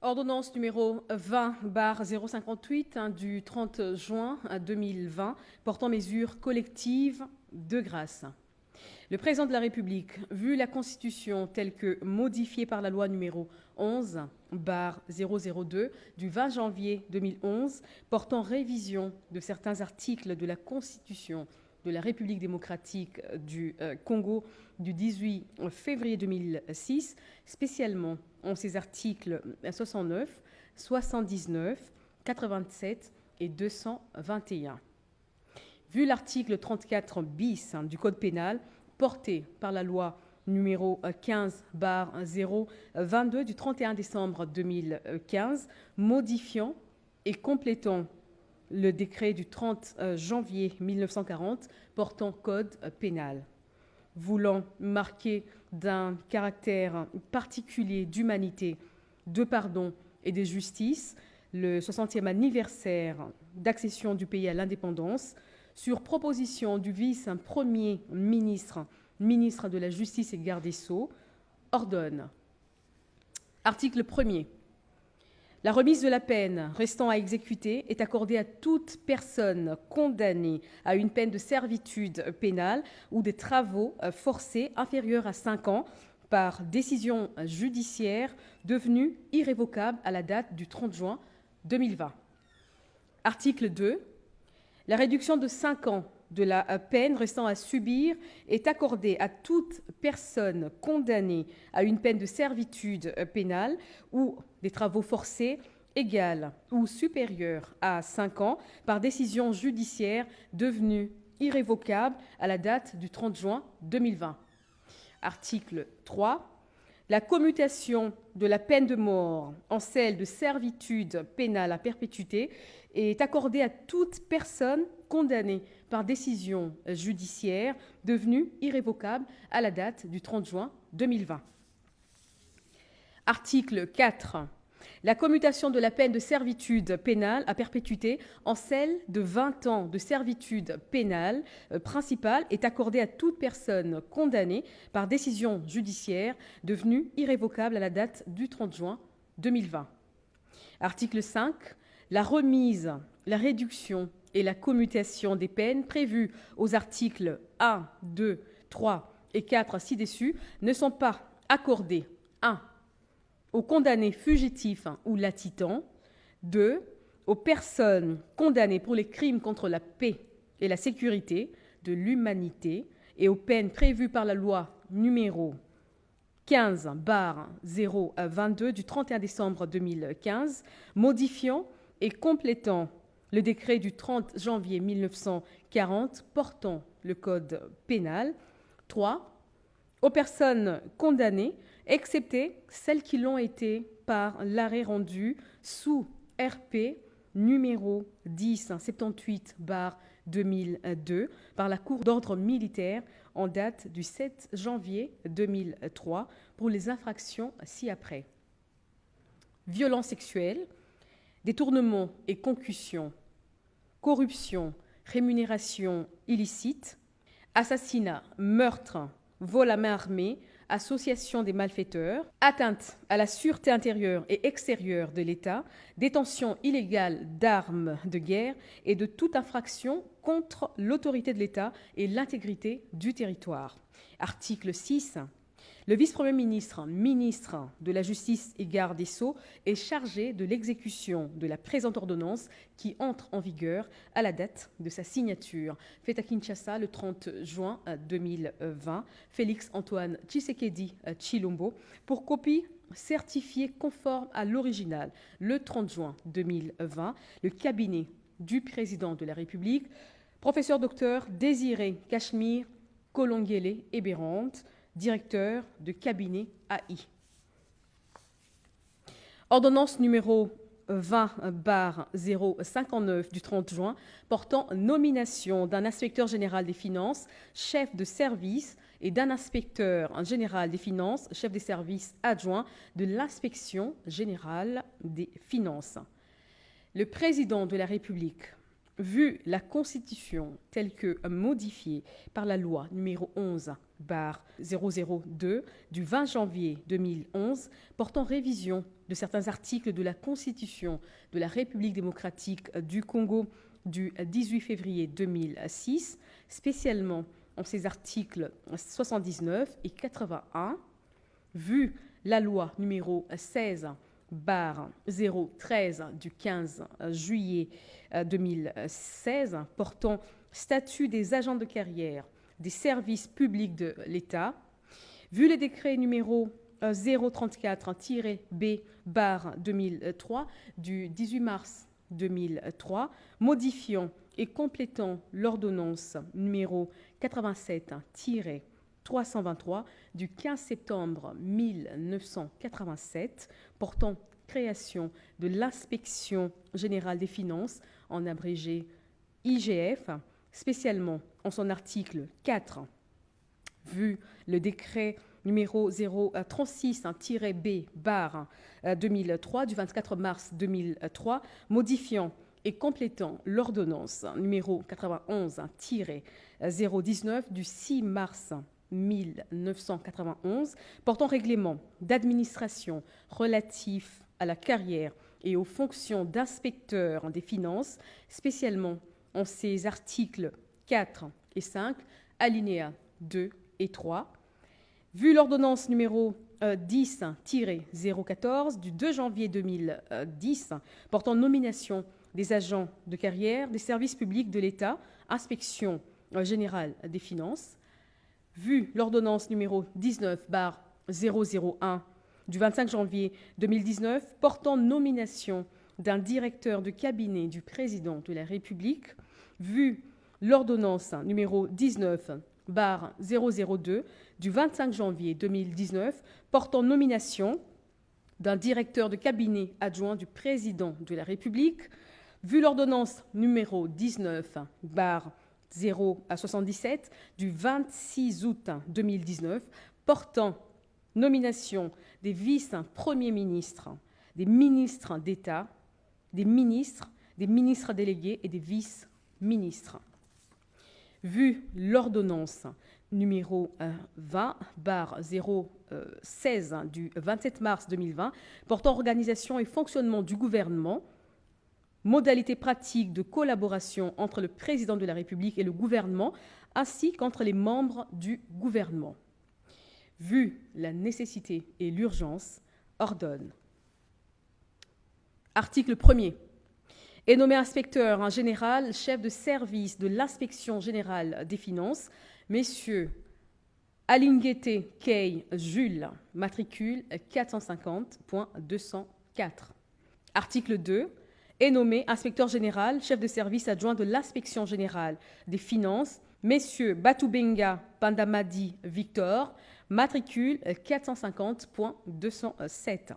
Ordonnance numéro 20/058 du 30 juin 2020 portant mesures collectives de grâce. Le président de la République, vu la Constitution telle que modifiée par la loi numéro 11/002 du 20 janvier 2011 portant révision de certains articles de la Constitution de la République démocratique du Congo du 18 février 2006, spécialement en ses articles 69, 79, 87 et 221. Vu l'article 34 bis du Code pénal, porté par la loi numéro 15/022 du 31 décembre 2015, modifiant et complétant le décret du 30 janvier 1940 portant code pénal. Voulant marquer d'un caractère particulier d'humanité, de pardon et de justice le 60e anniversaire d'accession du pays à l'indépendance, sur proposition du vice-premier ministre, ministre de la Justice et garde des Sceaux, ordonne. Article 1er. La remise de la peine restant à exécuter est accordée à toute personne condamnée à une peine de servitude pénale ou des travaux forcés inférieurs à 5 ans par décision judiciaire devenue irrévocable à la date du 30 juin 2020. Article 2. La réduction de 5 ans de la peine restant à subir est accordée à toute personne condamnée à une peine de servitude pénale ou des travaux forcés égale ou supérieure à 5 ans par décision judiciaire devenue irrévocable à la date du 30 juin 2020. Article 3. La commutation de la peine de mort en celle de servitude pénale à perpétuité est accordée à toute personne condamnée par décision judiciaire devenue irrévocable à la date du 30 juin 2020. Article 4. La commutation de la peine de servitude pénale à perpétuité en celle de 20 ans de servitude pénale principale est accordée à toute personne condamnée par décision judiciaire devenue irrévocable à la date du 30 juin 2020. Article 5. La remise, la réduction et la commutation des peines prévues aux articles 1, 2, 3 et 4 ci-dessus ne sont pas accordées 1. Aux condamnés fugitifs ou latitants, 2. Aux personnes condamnées pour les crimes contre la paix et la sécurité de l'humanité et aux peines prévues par la loi numéro 15/022 du 31 décembre 2015, modifiant et complétant le décret du 30 janvier 1940 portant le code pénal. 3. Aux personnes condamnées, excepté celles qui l'ont été par l'arrêt rendu sous RP numéro 1078/2002 par la Cour d'ordre militaire en date du 7 janvier 2003 pour les infractions ci-après. Violences sexuelles, détournement et concussion, corruption, rémunération illicite, assassinat, meurtre, vol à main armée, association des malfaiteurs, atteinte à la sûreté intérieure et extérieure de l'État, détention illégale d'armes de guerre et de toute infraction contre l'autorité de l'État et l'intégrité du territoire. Article 6. Le vice-premier ministre, ministre de la Justice et garde des Sceaux, est chargé de l'exécution de la présente ordonnance qui entre en vigueur à la date de sa signature. Fait à Kinshasa le 30 juin 2020, Félix Antoine Tshisekedi Tshilombo, pour copie certifiée conforme à l'original le 30 juin 2020, le cabinet du président de la République, professeur docteur Désiré Cachemire Kolongele Ebérante, directeur de cabinet AI. Ordonnance numéro 20/059 du 30 juin portant nomination d'un inspecteur général des finances, chef de service, et d'un inspecteur général des finances, chef des services adjoints de l'inspection générale des finances. Le président de la République, vu la Constitution telle que modifiée par la loi numéro 11 2011/002 du 20 janvier 2011 portant révision de certains articles de la Constitution de la République démocratique du Congo du 18 février 2006, spécialement en ses articles 79 et 81, vu la loi numéro 16/013 du 15 juillet 2016 portant statut des agents de carrière des services publics de l'État, vu le décret numéro 034-B/2003 du 18 mars 2003, modifiant et complétant l'ordonnance numéro 87-323 du 15 septembre 1987 portant création de l'Inspection générale des finances, en abrégé IGF, spécialement en son article 4, vu le décret numéro 036-B/2003 du 24 mars 2003, modifiant et complétant l'ordonnance numéro 91-019 du 6 mars 1991 portant règlement d'administration relatif à la carrière et aux fonctions d'inspecteur des finances, spécialement en ses articles 4 et 5, alinéas 2 et 3, vu l'ordonnance numéro 10-014 du 2 janvier 2010 portant nomination des agents de carrière des services publics de l'État, inspection générale des finances, vu l'ordonnance numéro 19/001 du 25 janvier 2019 portant nomination d'un directeur de cabinet du président de la République, vu l'ordonnance numéro 19/002 du 25 janvier 2019 portant nomination d'un directeur de cabinet adjoint du président de la République, vu l'ordonnance numéro 19/077 du 26 août 2019 portant nomination des vice-premiers ministres, des ministres d'État, des ministres délégués et des vice-ministres. Vu l'ordonnance numéro 20/016 du 27 mars 2020 portant organisation et fonctionnement du gouvernement, modalités pratiques de collaboration entre le président de la République et le gouvernement, ainsi qu'entre les membres du gouvernement. Vu la nécessité et l'urgence, ordonne. Article 1er. Est nommé inspecteur en général, chef de service de l'Inspection générale des finances, messieurs Alinguete Kay Jules, matricule 450.204. Article 2. Est nommé inspecteur général, chef de service adjoint de l'Inspection générale des finances, messieurs Batubenga Pandamadi Victor, matricule 450.207.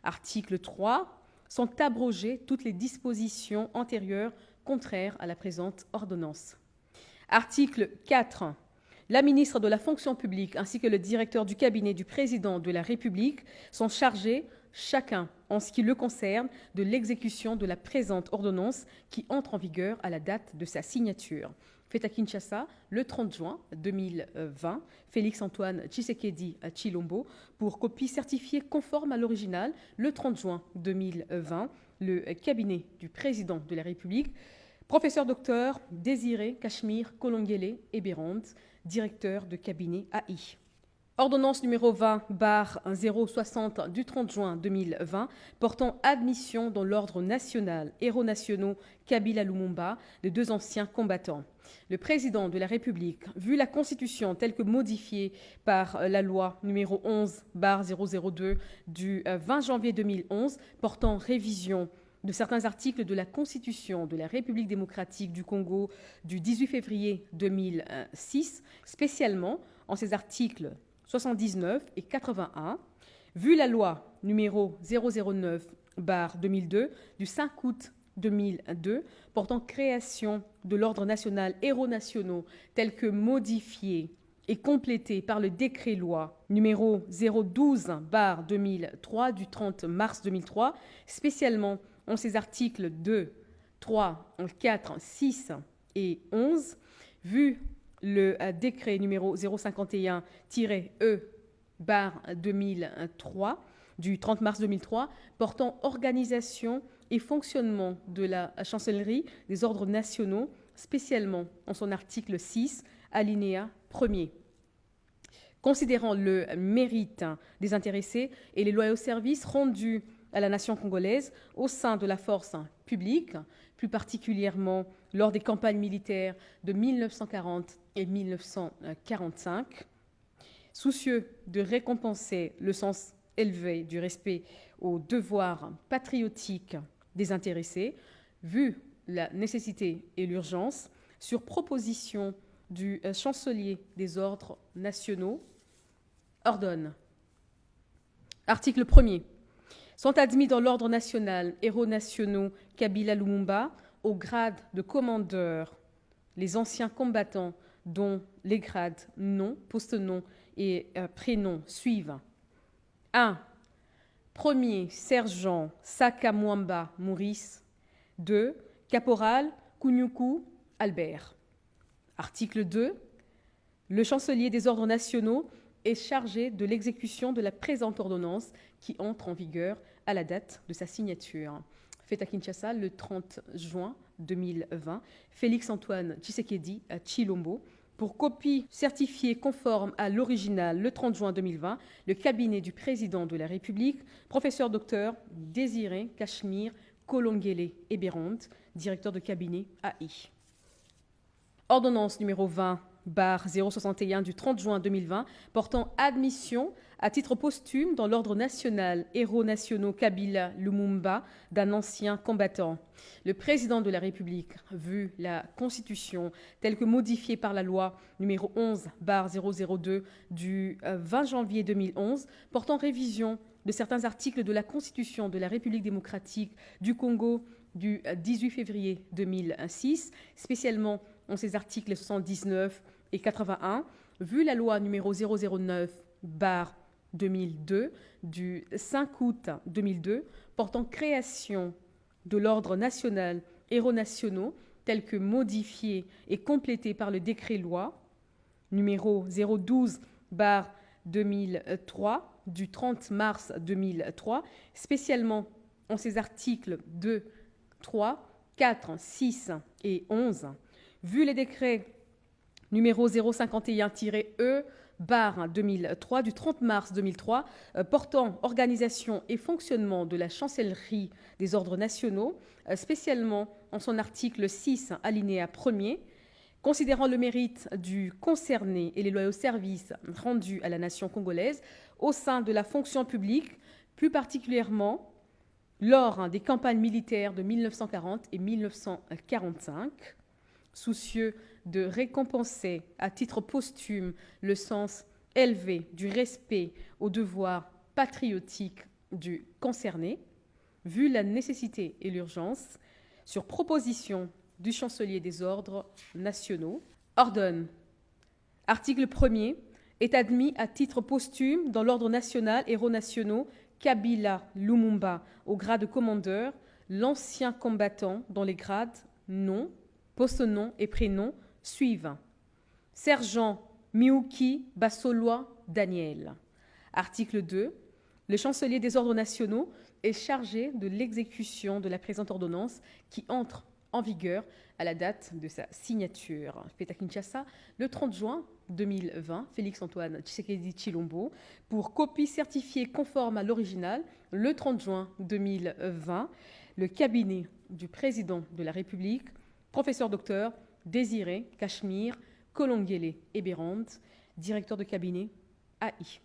Article 3. Sont abrogées toutes les dispositions antérieures contraires à la présente ordonnance. Article 4. La ministre de la fonction publique ainsi que le directeur du cabinet du président de la République sont chargés, chacun en ce qui le concerne, de l'exécution de la présente ordonnance qui entre en vigueur à la date de sa signature. Fait à Kinshasa le 30 juin 2020, Félix-Antoine Tshisekedi Tshilombo, pour copie certifiée conforme à l'original le 30 juin 2020, le cabinet du président de la République, professeur docteur Désiré Cachemire Kolongele Eberond, directeur de cabinet AI. Ordonnance numéro 20/060 du 30 juin 2020 portant admission dans l'ordre national héros nationaux Kabila Lumumba de 2 anciens combattants. Le président de la République, vu la Constitution telle que modifiée par la loi numéro 11/002 du 20 janvier 2011 portant révision de certains articles de la Constitution de la République démocratique du Congo du 18 février 2006, spécialement en ses articles 79 et 81, vu la loi numéro 009/2002 du 5 août 2002 portant création de l'ordre national héros nationaux tel que modifié et complété par le décret-loi numéro 012/2003 du 30 mars 2003, spécialement en ses articles 2, 3, 4, 6 et 11, vu le décret numéro 051-E/2003 du 30 mars 2003 portant organisation et fonctionnement de la chancellerie des ordres nationaux, spécialement en son article 6, alinéa 1er. Considérant le mérite des intéressés et les loyaux services rendus à la nation congolaise au sein de la force publique, plus particulièrement lors des campagnes militaires de 1940 et 1945, soucieux de récompenser le sens élevé du respect aux devoirs patriotiques des intéressés, vu la nécessité et l'urgence, sur proposition du chancelier des ordres nationaux, ordonne. Article 1er. Sont admis dans l'ordre national héros nationaux Kabila Lumumba au grade de commandeur les anciens combattants dont les grades nom, post-nom et prénom suivent. 1. Premier sergent Sakamwamba Maurice. 2. Caporal Kunyuku Albert. Article 2. Le chancelier des ordres nationaux est chargé de l'exécution de la présente ordonnance qui entre en vigueur à la date de sa signature. Fait à Kinshasa le 30 juin 2020, Félix-Antoine Tshisekedi à Tshilombo. Pour copie certifiée conforme à l'original le 30 juin 2020, le cabinet du président de la République, professeur docteur Désiré Cachemire Kolongele Eberond, directeur de cabinet AI. Ordonnance numéro 20/061 du 30 juin 2020 portant admission à titre posthume dans l'ordre national héros nationaux Kabila Lumumba d'un ancien combattant. Le président de la République, vu la Constitution telle que modifiée par la loi numéro 11/002 du 20 janvier 2011 portant révision de certains articles de la Constitution de la République démocratique du Congo du 18 février 2006, spécialement en ses articles 79 et 81, vu la loi numéro 009/2002 du 5 août 2002 portant création de l'ordre national héros nationaux tel que modifié et complété par le décret-loi numéro 012/2003 du 30 mars 2003, spécialement en ses articles 2, 3, 4, 6 et 11, vu les décrets numéro 051-E/2003 du 30 mars 2003 portant organisation et fonctionnement de la chancellerie des ordres nationaux, spécialement en son article 6, alinéa 1er, considérant le mérite du concerné et les loyaux services rendus à la nation congolaise au sein de la fonction publique, plus particulièrement lors des campagnes militaires de 1940 et 1945, soucieux de récompenser à titre posthume le sens élevé du respect aux devoirs patriotiques du concerné, vu la nécessité et l'urgence, sur proposition du chancelier des ordres nationaux, ordonne. Article 1er. Est admis à titre posthume dans l'ordre national héros nationaux Kabila Lumumba au grade de commandeur, l'ancien combattant dont les grades nom, post-nom et prénom suivent. Sergent Miuki Basoloa Daniel. Article 2. Le chancelier des ordres nationaux est chargé de l'exécution de la présente ordonnance qui entre en vigueur à la date de sa signature. Fait à Kinshasa le 30 juin 2020, Félix-Antoine Tshisekedi Tshilombo, pour copie certifiée conforme à l'original le 30 juin 2020, le cabinet du président de la République, professeur docteur Désiré Cachemire Kolongele Eberond, directeur de cabinet AI.